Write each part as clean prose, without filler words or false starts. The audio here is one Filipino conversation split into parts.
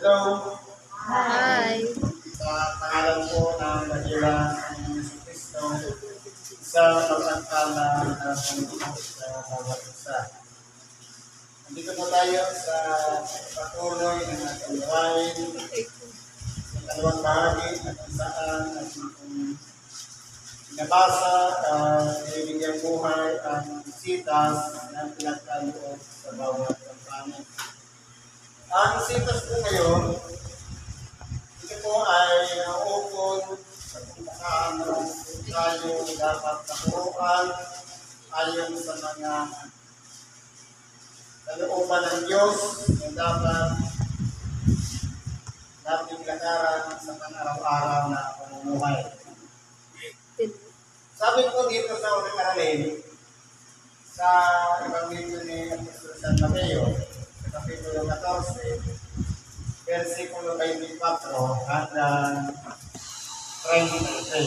Hello, Hi. sa pangalan po ng Dakilang ng Yesu Cristo, isang pagkakala na panginoon sa bawat isa. Nandito po tayo sa patuloy ng ating gawain sa dalawang bahagi na kung saan ating nabasa at binibigyang buhay ang sitas na pinagkaloob sa bawat kampanin. Ang sitas po ngayon, ito po ay naukol sa kung paano tayo dapat naturuan ayon sa mga kalooban ng Diyos na dapat nating lakaran sa pang-araw-araw na pamumuhay. Sabi ko dito sa unang aralin, sa Ebanghelyo ni Apostol San Mateo, sa Kapitulo 14, versikulo 24 hanggang 33.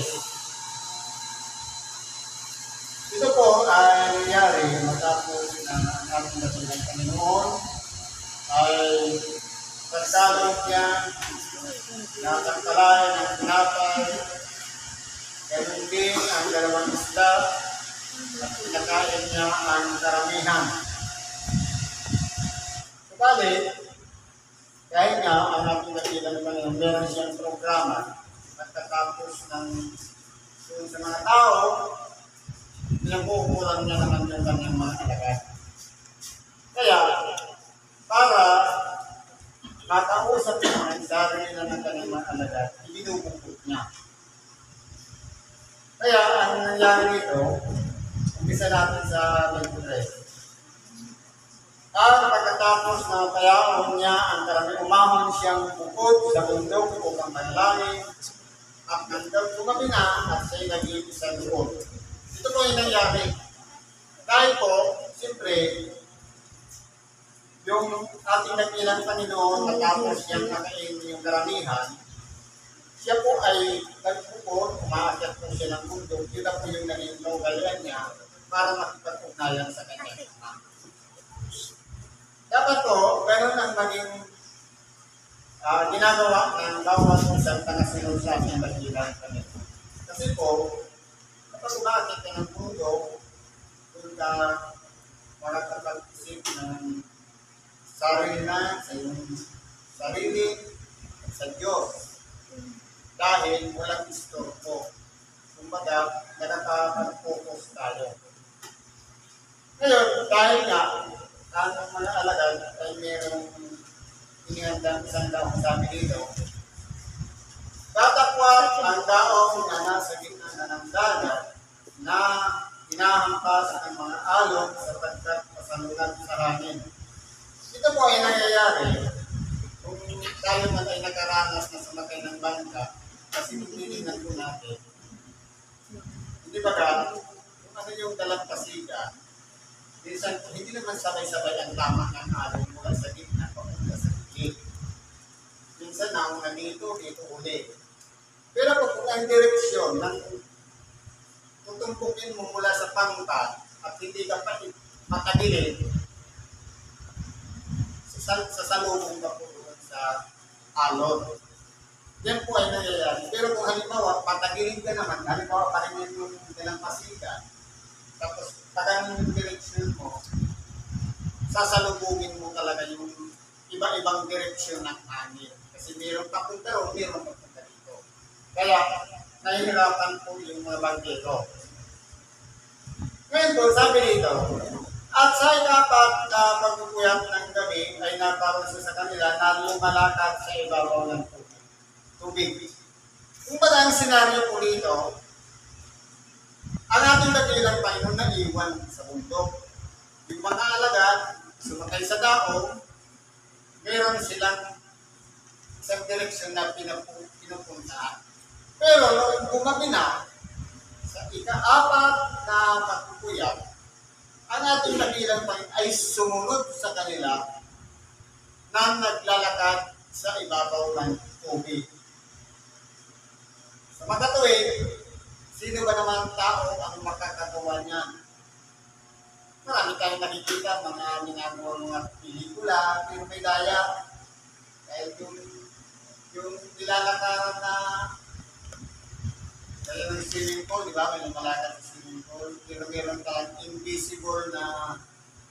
Ito po ay nangyari matapos na ang ating dakilang Panginoon ay pagsalot niya na tagpalain ng tinapay, ganun din ang dalawang isda at pinakain niya ang karamihan. Subalit, dahil nga ang ating dakilang Panginoon meron siyang programa pagkatapos ng sa mga tao, pinagkukulang niya naman yung kanyang mga alagad. Kaya, para makausap niya ang sarili na ng kanyang mga alagad, ibinubukot niya. Kaya, ang nangyari dito, umpisa natin sa 23. At pagkatapos na payaon niya ang karami, umahon siyang bukod sa bundok upang manalangin at nandang tumabi na at siya'y nag-iisa doon. Ito po yung nangyari. Dahil po, siyempre, yung ating nakilang Panginoon natapos siyang nakain yung karamihan, siya po ay nagbukod, umaakyat po siya ng bundok, yun na po yung naging kaugalian niya para makipag-ugnayan sa kanya. Dapat po, ganun ang maging ginagawa ng bawat isang tagasunod sa ating dakilang Panginoon. Kasi po, kapag umakit ka ng mundo, kung ka makakapag-isip ng sarili na sa iyong sarili at sa Diyos. Dahil walang istorbo. Kumbaga, nakakapag-focus tayo. Ngayon, dahil nga, ang mga alagad ay mayroong inihandang isang daong sabi dito, tatakwat ang daong na nasa gitna na ng dagat na hinahampas ng mga alon sapagkat pasalunan sa hangin. Ito po ay nangyayari kung tayo man ay nakaranas na sumakay ng bangka kasi tinitingnan po natin. Hindi ba ka, kung ano yung dalampasigan, minsan, hindi naman sabay-sabay ang tama ng alon mula sa gitna papunta sa gilid. Minsan nauna dito uli. Pero kung ang direksyon ng tutumpukin mo mula sa pangkad at hindi ka pa matagilid, sasalubong ka po sa alon. Yan po ay nangyayari. Pero kung halimbawa, patagilid ka naman, halimbawa pa rin yung dalampasigan, tapos tagang yung direksyon mo, sasalubungin mo talaga yung iba-ibang direksyon ng hangin. Kasi mayroong papunta ron, mayroong papunta dito. Kaya, nahihirapan po yung mga banggero. Ngayon po, sabi dito, at sa ikapat na pagpupuyat ng gabi ay naparoon sa kanila na lumalakad sa ibabaw ng tubig. Kung ba ang senaryo po dito, ang ating dakilang Panginoon na iwan sa bundok. Yung mga alagad, sumakay sa daong, meron silang isang direksyon na pinupuntahan. Pero noong bumabi na, sa ika-apat na pagpupuyat, ang ating dakilang Panginoon ay sumunod sa kanila na naglalakad sa ibabaw ng tubig. Sa magkatuwid, sino ba naman tao ang makakagawa niyan? Marami tayong nakikita, mga ginagawa mga pelikula, pero may daya. Dahil yung yung nilalakaran na dahil ng swimming pool, di ba? May lumalakad sa swimming pool. Pero meron tayong invisible na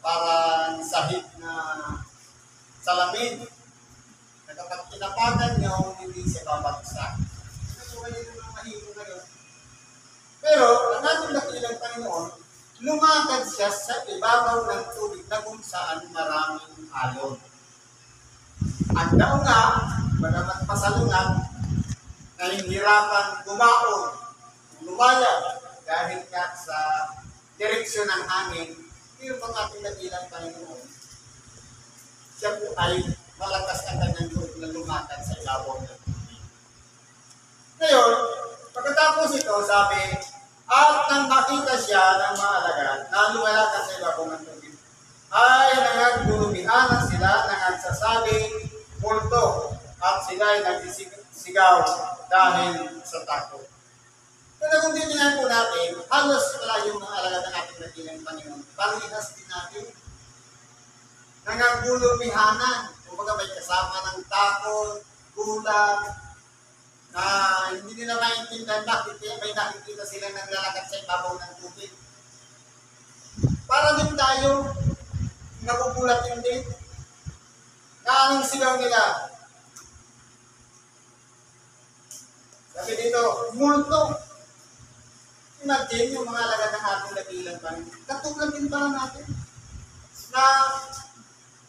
parang sahig na salamin. Na kapag tinapagan nyo, hindi siya babagsak. Ito kayo yung mahilo ngayon. Pero, ang ating dakilang Panginoon, lumakad siya sa ibabaw ng tubig na kung saan maraming alon. At daon nga, bagamat pasalungan, nahihirapan gumaon, lumayag, dahil nga sa direksyon ng hangin, pero ang ating dakilang Panginoon, siya po ay malakas ang kanyang loob na lumakad sa ibabaw ng tubig. Ngayon, pagkatapos ito, sabi, at nang makita siya ng mga alagad na lumalakad sa ibabaw ng tubig, ay nangagdulumihanan sila na nagsasabing multo at sila ay nagsisigaw dahil sa takot. Pero kung titingnan po natin, halos wala yung mga alagad ng ating dakilang Panginoon. Parehas din natin. Nangagdulumihanan. Kumbaga may kasama ng takot, gulat, na hindi nila maintindihan bakit may nakikita sila naglalakad sa ibabaw ng tubig. Para din tayo, nagugulat yung din. Anong sigaw nila? Sabi dito, multo. Imagine yung mga alagad ng ating dakilang Panginoon. Katulad din para natin na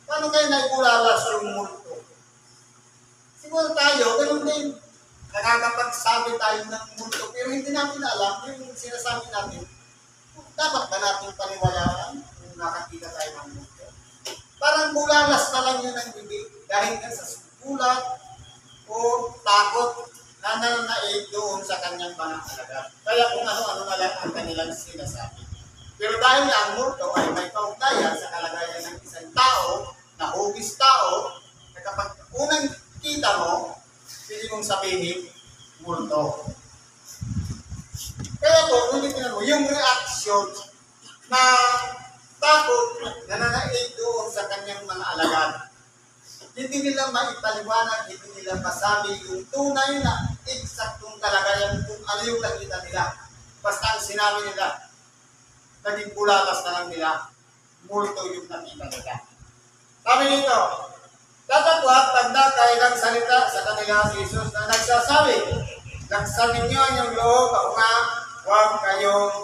paano kayo naibulalas yung multo? Siguro tayo, ganun din. Nakakapagsabi tayo ng multo, pero hindi natin alam yung sinasabi natin. Dapat ba natin paniwalaan kung nakakita tayo ng multo? Parang bulalas na lang yun ang bibig dahil nga sa gulat o takot na nananaig doon sa kanyang mga alagad. Kaya kung ano-ano na lang ang kanilang sinasabi. Pero dahil nga ang multo ay may kaugnayan sa kalagayan ng isang tao, na hugis tao, na kapag unang kita mo, pili mong sabihin, multo. Kaya po, kung titignan mo, yung reaksyon na takot na nananaig doon sa kanyang mga alagad, hindi nila maipaliwanag, hindi nila masabi yung tunay na eksaktong kalagayan kung ano yung nakita nila. Basta ang sinabi nila, naging bulalas na lang nila, multo yung nakita nila. Sabi nito, tatapwat pagdakay ng salita sa kanila si Jesus na nagsasabi, laksan ninyo ang inyong loob, ako nga, huwag kayong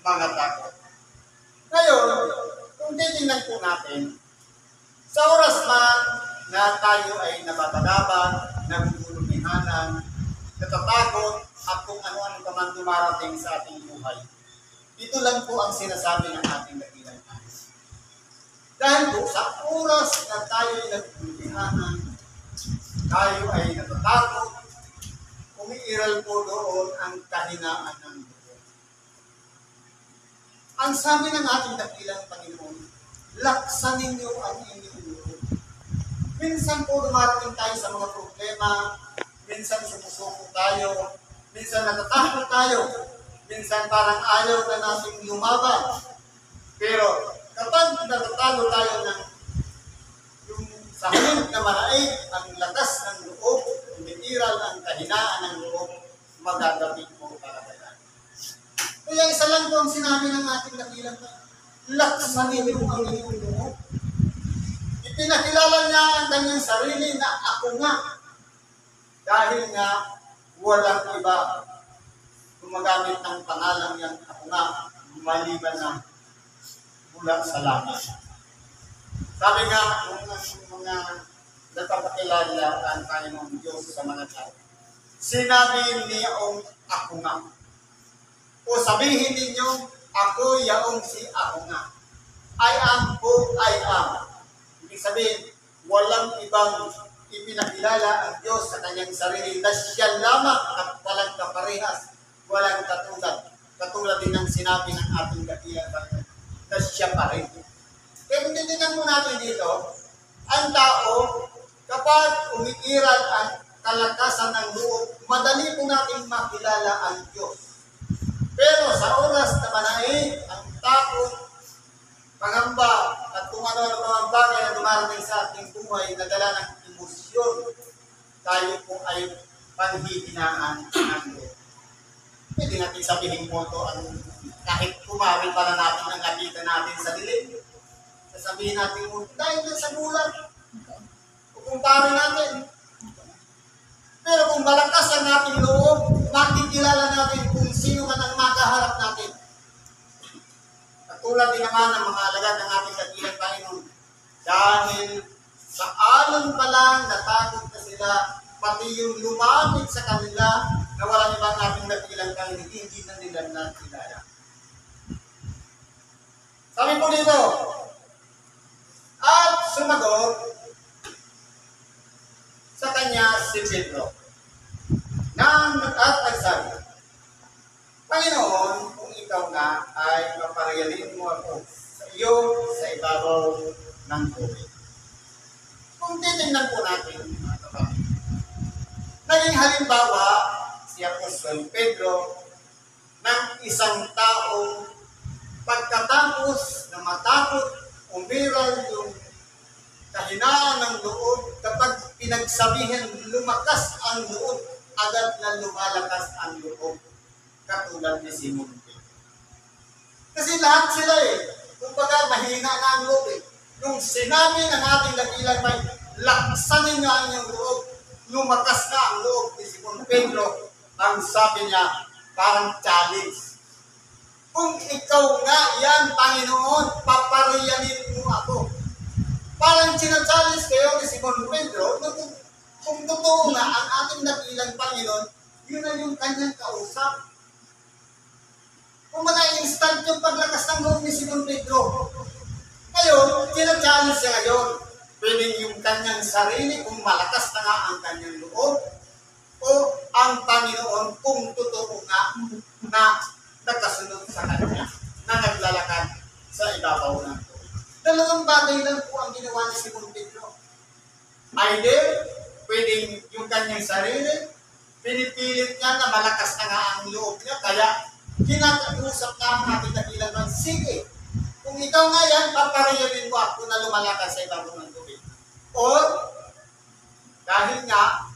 mga takot. Ngayon, kung titingnan po natin, sa oras man na tayo ay nababalabang, nagugulumihanan, natatakot, at kung ano-ano pa man dumarating sa ating buhay. Ito lang po ang sinasabi ng ating dakilang Panginoon. Dahil po sa oras na tayo ay nagugulumihanan, tayo ay natatakot, umiiral po doon ang kahinaan ng buhay. Ang sabi ng ating dakilang Panginoon, laksan ninyo ang inyong loob. Minsan po dumarating tayo sa mga problema, minsan sumusuko tayo, minsan natatakot tayo, minsan parang ayaw na natin lumaban. Pero kapag natatago tayo ng yung sahig na maraig, ang lakas ng loob, umiiral ang kahinaan ng loob, magagapit mo talaga yan. Kaya isa lang po ang sinabi ng ating dakilang laksan ninyo ang inyong loob. Ipinakilala niya ang kanyang sarili na ako nga. Dahil nga, walang iba gumagamit ng pangalan niyang ako nga, maliban na mula sa langit. Sabi nga, kung mga napapakilala ang Panginoong Diyos sa mga tao, sinabi niyong ako nga. O sabihin ninyo, ako yaong si ako nga. I am who I am. Ibig sabihin, walang ibang ipinakilala ang Diyos sa kanyang sarili na siya lamang at walang kaparehas, walang katulad. Katulad din ng sinabi ng ating dakilang Panginoon na siya pa rin. Kaya kung titignan mo natin dito, ang tao, kapag umiiral ang kalakasan ng loob, madali po natin makilala ang Diyos. Pero sa oras na manaig, ang takot, pangamba, at kung ano-ano mga bagay na dumarating sa ating buhay na dala ng emosyon, tayo po ay panghihinaan ng loob. Pwede natin sabihin po ito, kahit kumari pala natin ang nakita natin sa dilim. Sasabihin natin po, dahil na sa gulat. Kumpare natin. Pero kung malakas ang ating loob, makikilala natin kung sino man ang makaharap natin. Katulad din naman ng mga alagad ng ating dakilang Panginoon. Dahil sa alon pa lang, natakot na sila, pati yung lumapit sa kanila, na walang ibang ating dakilang Panginoon, hindi na nila nakilala. Sabi po dito, at sumagot sa kanya si Pedro, at nagsabi, Panginoon, kung ikaw nga ay maparayalin mo ako sa iyo sa ibabaw ng tubig. Kung titingnan po natin, mga kapatid, naging halimbawa si Apostol Pedro ng isang taong pagkatapos na matakot, umiral yung kahinaan ng loob, kapag pinagsabihin lumakas ang loob, agad na lumalakas ang loob, katulad ni Simon Pedro. Kasi lahat sila kumbaga mahina na ang loob Nung sinabi ng ating dakilang may laksanin nga ang iyong loob, lumakas na ang loob ni Simon Pedro, ang sabi niya, parang challenge. Kung ikaw nga yan, Panginoon, papariyanin mo ako. Parang sinachallenge kayo ni Simon Pedro, kung totoo nga ang ating dakilang Panginoon, yun na yung kanyang kausap. Kung mga instant yung paglakas ng loob ni Simon Pedro. Ngayon, sinachallenge siya ngayon. Pwedeng yung kanyang sarili, kung malakas na nga ang kanyang loob, o ang Panginoon kung totoo nga na nagkasunod sa kanya, na naglalakad sa ibabaw ng tubig. Dalawang bagay lang po ang ginawa ni Simon Pedro. Either, pwedeng yung kanyang sarili, pinipilit niya na malakas na nga ang loob niya, kaya kinakausap na ang ating dakilang, sige, kung ikaw nga yan, paparayalin mo ako na lumalakas sa ibabaw ng tubig. Or, dahil nga,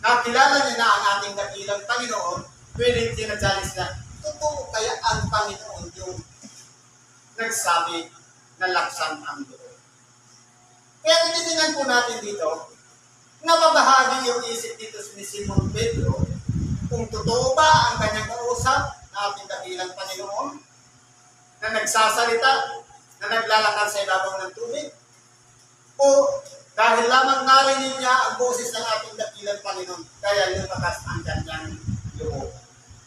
nakilala niya na ang ating dakilang Panginoon, pwedeng sinachallenge na, totoo kaya ang Panginoon yung nagsabi na laksan ang loob. Kaya tinitingnan po natin dito, napabahagi yung isip dito ni Simon Pedro, kung totoo ba ang kanyang kausap na ating dakilang Panginoon, na nagsasalita, na naglalakad sa ibabaw ng tubig, o dahil lamang narinig niya ang boses ng ating dakilang Panginoon, kaya lumakas ang kanyang loob.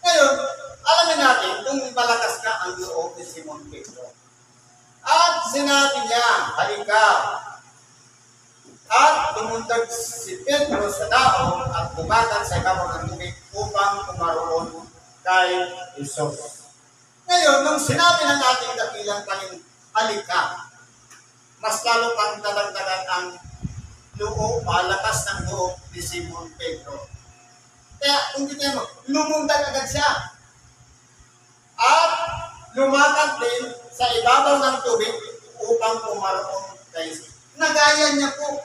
Ngayon, alamin natin kung malakas na ang loob ni Simon Pedro. At sinabi niya, halika. At lumundag si Pedro sa daon at bumakan sa ibabaw ng tubig upang kumaroon kay Jesus. Ngayon, nung sinabi ng ating dakilang Panginoon, halika, mas lalo pang dadagdagan ang loob, malakas ng loob ni Simon Pedro. Kaya, kung kita mo, lumundag agad siya. At lumakad din sa ibabaw ng tubig upang kumaroon kay Jesus. Nagaya niya po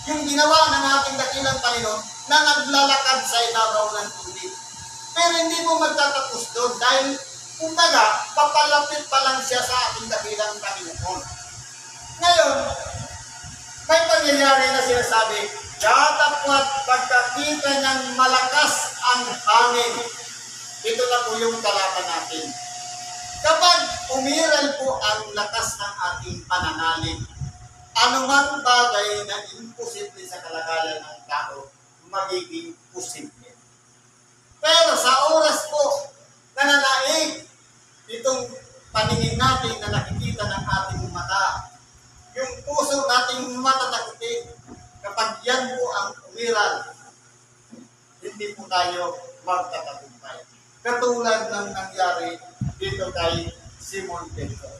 yung ginawa ng ating dakilang Panginoon na naglalakad sa ibabaw ng tubig. Pero hindi mo magtatapos doon dahil kumbaga, papalapit pa lang siya sa ating dakilang Panginoon. Ngayon, may pangyayari na sinasabi, datapwat pagkakita niyang malakas ang hangin. Ito na po yung kalaban natin. Kapag umiral po ang lakas ng ating pananalig, anumang bagay na imposible sa kalagayan ng tao, magiging posible. Pero sa oras po na nanaig itong paningin natin na nakikita ng ating mata, yung puso nating matatakutin, kapag yan po ang umiral, hindi po tayo magtatagumpay. Katulad ng nangyari dito kay Simon Pedro.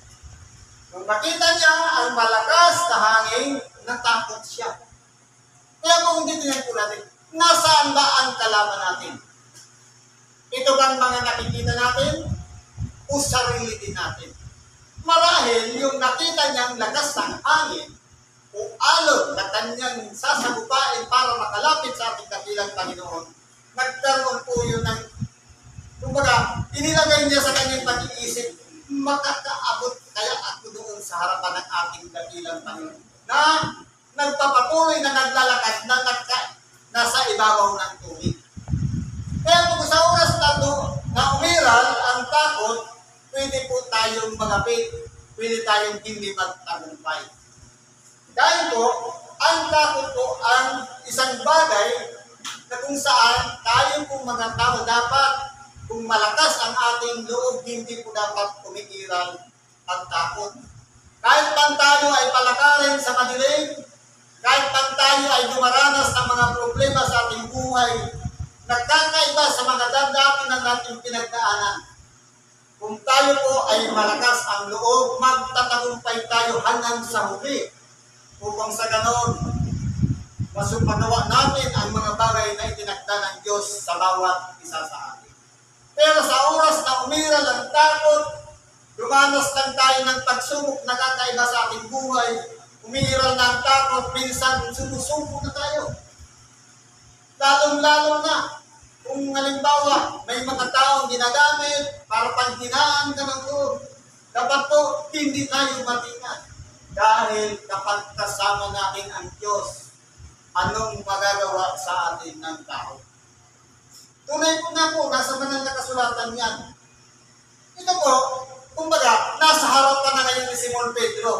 Nung makita niya ang malakas na hangin, natakot siya. Kaya kung hindi tinan po natin, nasaan ba ang kalaban natin? Ito bang mga nakikita natin? O sarili din natin? Marahil yung nakita niyang lakas ng hangin o alon na kanyang sasagupain para makalapit sa ating dakilang Panginoon, nagkaroon po yun ng, kumbaga, inilagay niya sa kanyang pag-iisip, makakaabot kaya ako doon sa harapan ng ating dakilang Panginoon, na nagpapatuloy na naglalakad na nasa ibabaw ng tubig. Kaya kung sa oras na umiral ang takot, pwede po tayong magapit, pwede tayong hindi magtagumpay. Dahil po, ang takot po ang isang bagay na kung saan tayo po mga tao dapat, kung malakas ang ating loob, hindi po dapat umiiral ang takot. Kahit man tayo ay palakarin sa madilim, kahit man tayo ay dumaranas ng mga problema sa ating buhay, nagkakaiba sa mga dati na nating pinagdaanan. Kung tayo po ay malakas ang loob, magtatagumpay tayo hanggang sa huli. Upang sa ganon, masupagawa natin ang mga bagay na itinakda ng Diyos sa bawat isa sa atin. Pero sa oras na umiral ang takot, dumanas lang tayo ng pagsubok na kakaiba sa ating buhay, umiral na ang takot, minsan sumusuko na tayo. Lalong-lalo na, kung halimbawa may mga taong ginagamit para panghinaan ka ng loob, dapat po hindi tayo matingan. Dahil kapag kasama natin ang Diyos, anong magagawa sa atin ng tao? Tunay po nga po, nasa banal na kasulatan yan. Ito po, kumbaga, nasa harapan na ngayon ni Simon Pedro.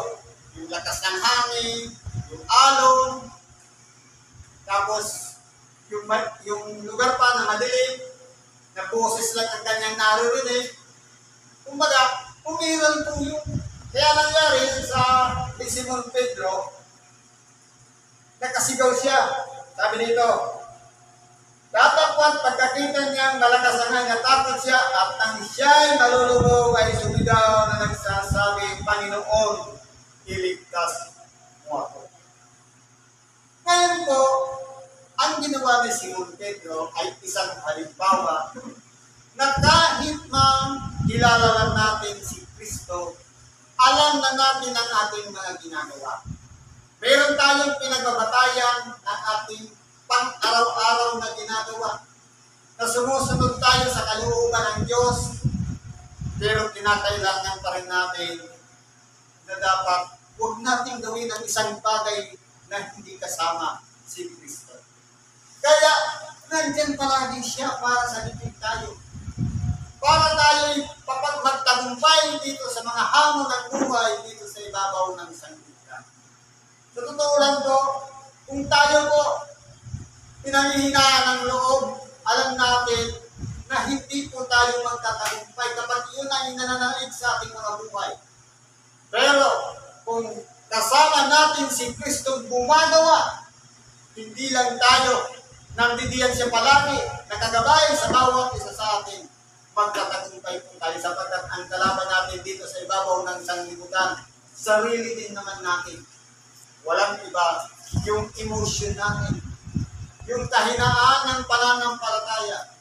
Yung lakas ng hangin, yung alon, tapos yung lugar pa na madilim, na boses lang ang kanyang naririnig. Kumbaga, umiral po yun. Kaya nangyari sa Simon Pedro, nakasigaw siya. Sabi nito, datapwat pagkakita niyang malakas ang hangin, natakot siya at ang siya'y nalulubog ay sumigaw na nagsasabi, Panginoon, iligtas mo ako. Ngayon po, ang ginawa ni Simon Pedro ay isang halimbawa na kahit man kilala lang natin si Kristo, alam na natin ang ating mga ginagawa. Meron tayong pinagbabatayan ng ating pang-araw-araw na ginagawa. Na sumusunod tayo sa kalooban ng Diyos, pero kinakailangan pa rin natin na dapat huwag natin gawin ang isang bagay na hindi kasama si Kristo. Kaya, nandyan palagi siya para sa libig tayo. Para tayo'y magtagumpay dito sa mga hamon ng buhay dito sa ibabaw ng sanglibutan. Sa totoo lang po, kung tayo po pinanghihinaan ng loob, alam natin na hindi po tayo magtatagumpay kapag yun ang nananaig sa ating mga buhay. Pero kung kasama natin si Kristo gumagawa, hindi lang tayo, nandidiyan siya palagi, nakagabay sa bawat isa sa atin, magtatagumpay po tayo sapagkat ang kalaban natin dito sa ibabaw ng sanglibutan, sarili din naman natin. Walang iba, yung emotion natin, yung kahinaan ng pananampalataya,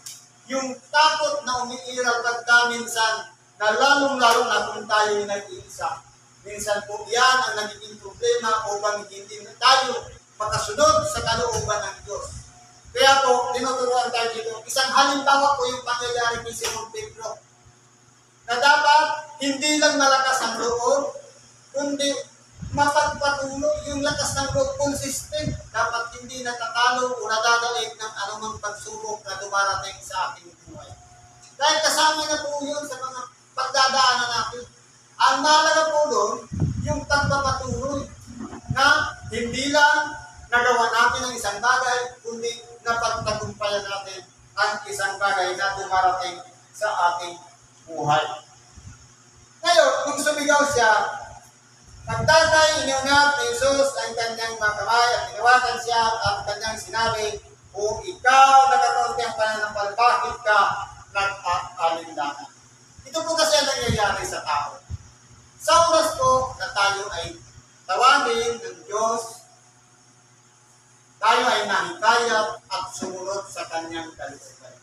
yung takot na umiiral pagka minsan na lalong-lalo na kung tayo yung nag-iisa. Minsan po yan ang nagiging problema upang hindi tayo makasunod sa kalooban ng Diyos. Kaya po, tinuturuan tayo dito, isang halimbawa po yung pangyayari ni Simon Pedro, na dapat hindi lang malakas ang loob, kundi mapagpatuloy yung lakas ng loob, consistent. Dapat hindi natatalo o nadadaig ng anumang pagsubok na dumarating sa ating buhay. Dahil kasama na po yun sa mga pagdadaanan natin. Ang mahalaga po doon, yung pagpapatuloy na hindi lang nagawa natin ang isang bagay, kundi napagtagumpayan natin ang isang bagay na dumarating sa ating buhay. Ngayon, kung sumigaw siya, nagtatay inunat ni Jesus ang kanyang mga kamay at tinawagan siya at kanyang sinabi, kung ikaw nagkaroon ang pananampal, bakit ka nag-aalinlangan? Ito po kasi ang nangyayari sa tao. Sa oras po na tayo ay tawagin ng Diyos, tayo ay nahikayat at sumunod sa kanyang kalooban.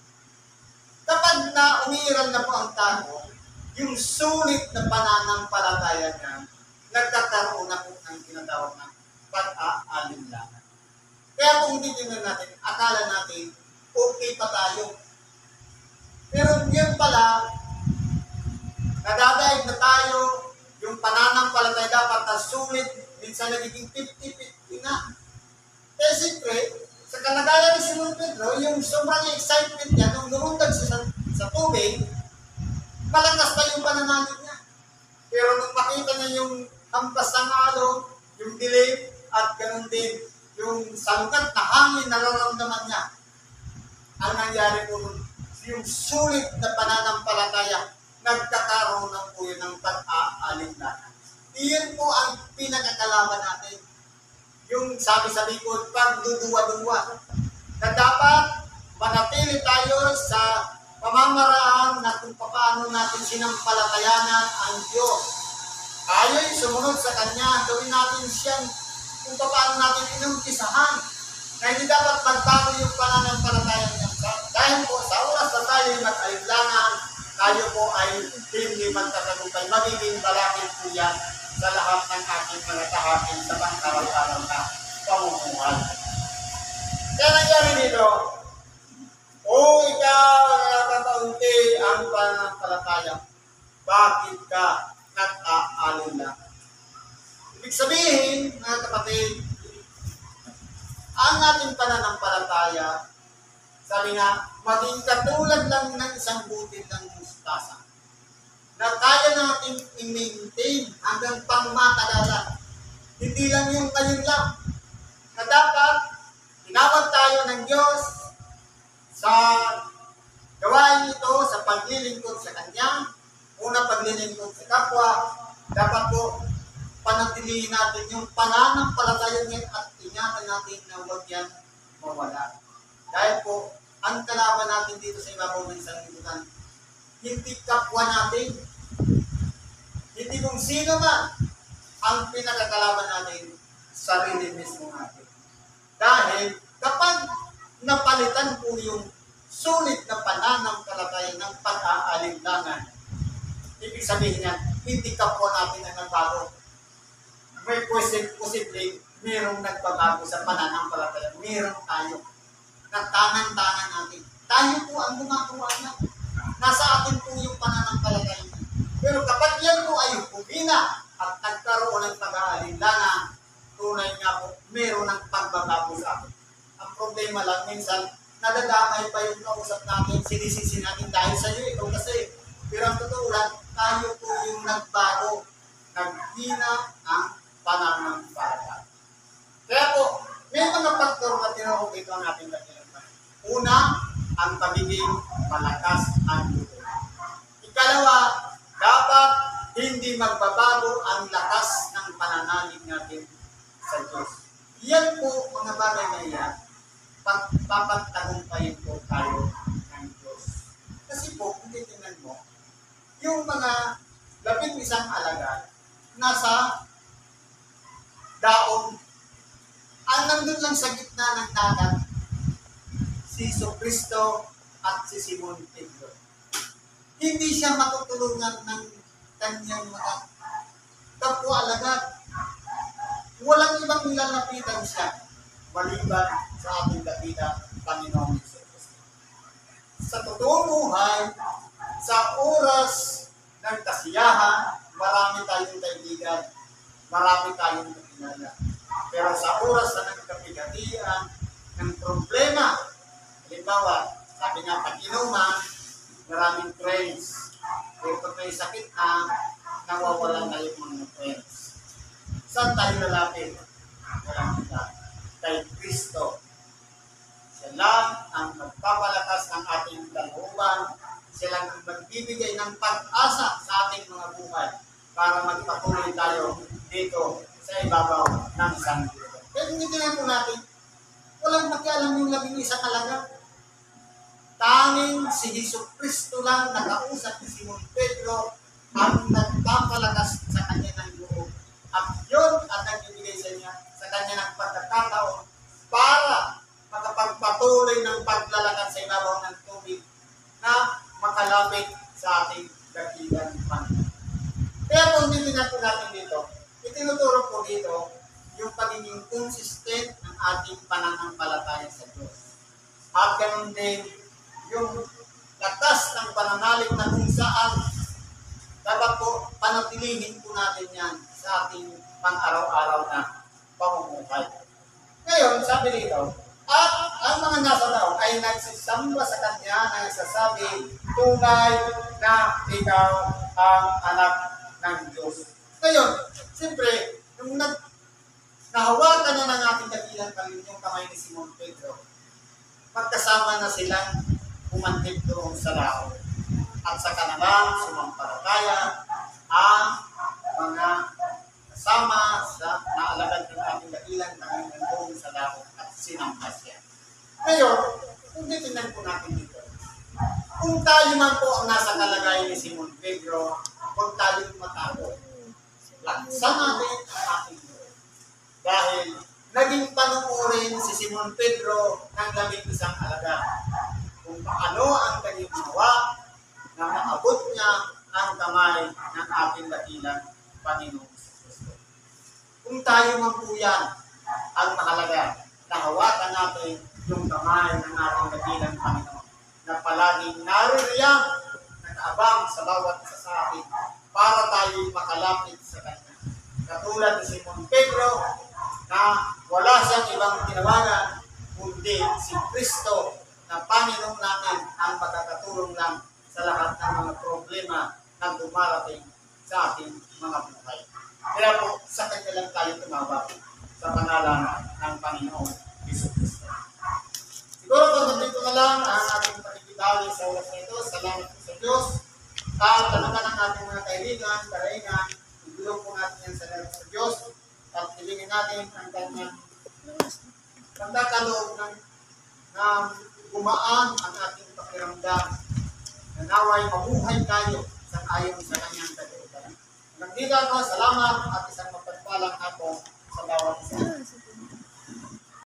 Kapag na umiiral na po ang tao, yung sulit na pananampalataya niya, nagkakaroon na po ng tinatawag na pag-aalinlangan. Kaya kung titingnan natin, akala natin, okay pa tayo. Pero yun pala, nadadaig na tayo, yung pananampalataya dapat na sulit, minsan nagiging 50-50 na. Kaya siyempre, sa kalagayan ni Simon Pedro, yung sobrang excitement niya, nung lumundag siya sa tubig, malakas pa yung pananalig niya. Pero nung makita niya yung hampas ng alon, yung dilim, at ganun din, yung sangkat na hangin nararamdaman niya, ang nangyari po yung sulit na pananampalataya, nagkakaroon ng po yun ng pag-aalinlangan. Iyon po ang pinagkakalaban natin. Yung sabi sa likod, pagduduwa-duwa, na dapat manatili tayo sa pamamaraan na kung paano natin sinampalatayanan ang Diyos. Tayo'y sumunod sa Kanya, gawin natin siyang kung paano natin inumpisahan. Na hindi dapat magbago yung pananampalataya niya. Dahil po sa oras na tayo'y mag-alinlangan, tayo po ay hindi magtatagumpay. Magiging balakid po yan sa lahat ng ating mga tahakin sa pang-araw-araw na pamumuhay. Kaya nangyari dito, ikaw nakakaunti ang pananampalataya, bakit ka nag-aalinlangan? Ibig sabihin, mga kapatid, ang ating pananampalataya, sabi nga, maging katulad lang ng isang butil ng mustasa na kaya natin i-maintain hanggang pangmatagalan. Hindi lang yung ngayon lang. Na dapat, tinawag tayo ng Diyos sa gawain ito, sa paglilingkod sa Kanya, una paglilingkod sa kapwa, dapat po panatilihin natin yung pananampalataya niya at ingatan natin na huwag yan mawala. Dahil po, ang kalaban natin dito sa ibabaw ng sanlibutan, hindi kapwa natin, hindi kung sino man ang pinakakalaban natin, sarili mismo natin. Dahil kapag napalitan po yung sulit na pananampalataya ng pag-aalinlangan, ibig sabihin niya, hindi kapwa natin ang nagbago. May posibleng mayroong nagbabago sa pananampalataya. Mayroong tayo. Tangan-tangan natin. Tayo po ang gumagawa niya. Nasa atin po yung pananampalataya. Pero kapag yan po ay humina at nagkaroon ng pag-aalinlangan, tunay nga po, mayroon ng pagbabago sa atin. Ang problema lang, minsan, nadadamay pa yung kausap natin, sinisisi natin dahil sa iyo, ikaw kasi. Pero ang totoo lang, tayo po yung nagbago, naghina ang pananampalataya. Kaya po, may mga faktor na tinawag dito ang ating katilangan. Una, ang pagiging malakas ang loob. Ikalawa, dapat hindi magbabago ang lakas ng pananalig natin sa Diyos. Yan po, mga bagay na yan, pagpapagtagumpayin po tayo ng Diyos. Kasi po, kung titingnan mo, yung mga 11 alagad, nasa daon, ang nandun lang sa gitna ng dagat, si Jesucristo at si Simon Pedro. Hindi siya matutulungan ng kanyang mga kapwa alagad. Walang ibang nilalapitan siya, maliban sa ating dakilang Panginoong Jesucristo. Sa totoong buhay, sa oras ng kasiyahan, marami tayong kaibigan, marami tayong kakilala. Pero sa oras na nagkapigatian ng problema, halimbawa, sabi nga pag-inuman, maraming friends. Pero pag may sakit na, nawawalan na yung mga friends. Saan tayo lalapit? Walang kita. Kay Kristo. Siya lang ang magpapalakas ng ating kalooban. Siya lang ang magbibigay ng pag-asa sa ating mga buhay para magpatuloy tayo dito sa ibabaw ng sanlibutan. Kaya hindi po natin, walang makialam yung 11 alagad. Tanging si Jesucristo lang nakausap ni Simon Pedro ang nagpapalakas sa kanya ng loob. At yun ang nagbibigay sa niya sa kanya ng pagkakataon para makapagpatuloy ng paglalakad sa ibabaw ng tubig na makalapit sa ating dakilang Panginoon. Kaya kung hindi natin dito, itinuturo po dito yung pagiging consistent ng ating pananampalataya sa Diyos. At ganun din, yung lakas ng pananalig na kung saan dapat po panatilihin po natin yan sa ating pang-araw-araw na pamumuhay. Ngayon, sabi dito, at ang mga nasa daw ay nagsisamba sa kanya na nagsasabi, tunay na ikaw ang anak ng Diyos. Ngayon, siyempre, nung nahawakan na ng ating dakilang yung kamay ni Simon Pedro, magkasama na silang umantig doon sa lao. At sa kanilang sumampalataya ang mga kasama sa naalagad ng ating dakilang kamay doon sa lao at sinampas siya. Ngayon, kung titignan po natin dito, kung tayo man po ang nasa kalagayan ni Simon Pedro, huwag tayo matakot. Laksan natin ang ating Diyos. Dahil naging panuorin si Simon Pedro ng 11 alagad. Kung paano ang kanyang ginawa na maabot niya ang kamay ng ating dakilang Panginoon sa Kristo. Kung tayo man po yan ang mahalaga, nahawakan natin yung kamay ng ating dakilang Panginoon na palaging naririyan, nag-aabang sa bawat isa sa atin para tayo makalapit sa Kanya. Katulad ni Simon Pedro na wala siyang ibang tinawagan kundi si Kristo na Panginoon natin ang magkakatulong lang sa lahat ng mga problema na dumarating sa ating mga buhay. Kaya po, sa Kanya lang tayo tumawag sa pangalan ng Panginoon Hesus Kristo. Siguro po dito na lang ang ating pakikitali sa oras na ito. Salamat po sa Diyos. At talaga ng ating mga kaibigan, karaingan, idulog po natin yan sa Diyos at hilingin natin ang kanyang pagkakaloob ng gumaan ang ating pakiramdam. Naway mabuhay tayo sa ayon sa kanyang kalooban. Hanggang dito ako, salamat at